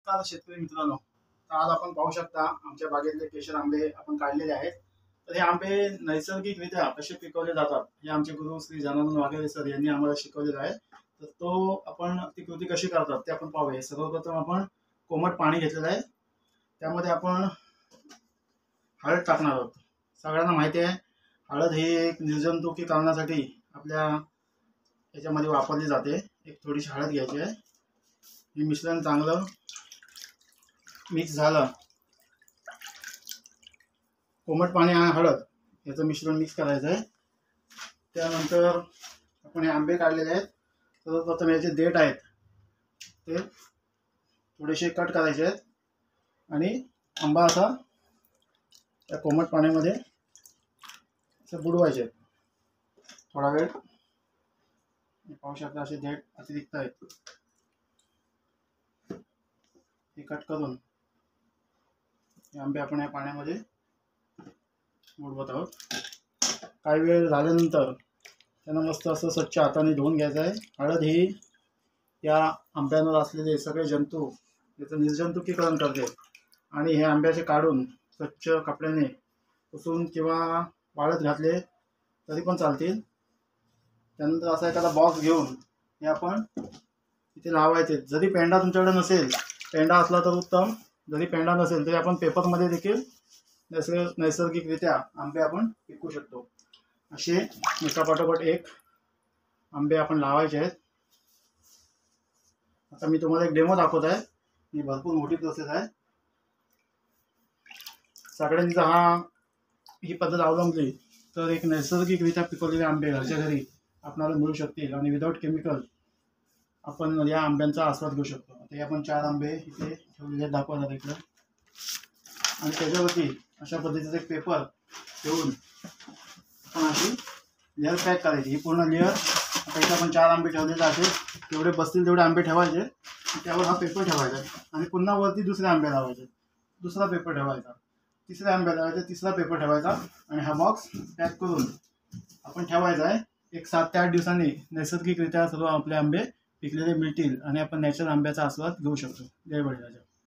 नमस्कार शेतकरी मित्रांनो, तर आज आपण पाहू शकता आमच्या बागेतले केशर आंबे आपण काढलेले आहेत. तर हे आंबे नैसर्गिकरित्या कसे पिकवले जातात हे आमचे गुरु श्री जनार्दन वाघेरे सर यांनी आम्हाला शिकवलेलं आहे. तर तो आपण ती कृती कशी करतात ते आपण पाहूया. सर्वप्रथम आपण कोमट पाणी घेतलेलं आहे, त्यामध्ये आपण हळद टाकणार आहोत. सगळ्यांना माहिती आहे हळद ही एक निर्जंतुकीकरणासाठी आपल्या याच्यामध्ये वापरली जाते. एक थोडीशी हळद घ्यायची आहे. हे मिश्रण चांगलं मिक्स झालं, कोमट पाणी आणि हळद याचं मिश्रण मिक्स करायचं आहे. त्यानंतर आपण हे आंबे काढलेले आहेत. सर्वप्रथम याचे देठ आहेत ते थोडेसे कट करायचे आहेत आणि आंबा असा त्या कोमट पाण्यामध्ये असं बुडवायचे आहेत थोडा वेळ. पाहू शकता असे देठ अतिरिक्त आहेत, हे कट करून हे आंबे आपण या पाण्यामध्ये बुडवत आहोत. काही वेळ झाल्यानंतर त्यांना मस्त असं स्वच्छ हाताने धुवून घ्यायचं आहे. हळद ही या आंब्यांवर असलेले सगळे जंतू याचं निर्जंतुकीकरण करते आणि हे आंब्याचे काढून स्वच्छ कपड्याने पुसून किंवा वाळत घातले तरी पण चालतील. त्यानंतर असा एखादा बॉक्स घेऊन हे आपण इथे लावायचे. जरी पेंडा तुमच्याकडे नसेल, पेंडा असला तर उत्तम, जरी पेंडा नसेल तरी आपण पेपरमध्ये देखील नैसर्गिकरित्या आंबे आपण पिकवू शकतो. असे एकापाठोपाठ एक आंबे आपण लावायचे आहेत. आता मी तुम्हाला एक डेमो दाखवत आहे. ही भरपूर मोठी प्रोसेस आहे. सगळ्यांचा ही पद्धत अवलंबली तर एक नैसर्गिकरित्या पिकवलेले आंबे घरच्या घरी आपल्याला मिळू शकतील आणि विदाऊट केमिकल आपण या आंब्यांचा आस्वाद घेऊ शकतो. आता आपण 4 आंबे इथे ठेवलेले दाखवतात इकडं, आणि त्याच्यावरती अशा पद्धतीचा एक पेपर ठेवून आपण अशी लेअर पॅक करायची. ही पूर्ण लेअर आता इथे आपण 4 आंबे ठेवलेले आहेत, तेवढे बसतील तेवढे आंबे ठेवायचे. त्यावर हा पेपर ठेवायचा आणि पुन्हा वरती दुसरे आंबे लावायचे, दुसरा पेपर ठेवायचा, तिसरे आंबे लावायचे, तिसरा पेपर ठेवायचा आणि हा बॉक्स पॅक करून आपण ठेवायचा आहे. एक 7 ते 8 दिवसांनी नैसर्गिकरित्या सर्व आपले आंबे पिकलेले मिळतील आणि आपण नॅचरल आंब्याचा आस्वाद घेऊ शकतो. जय बळीराजा.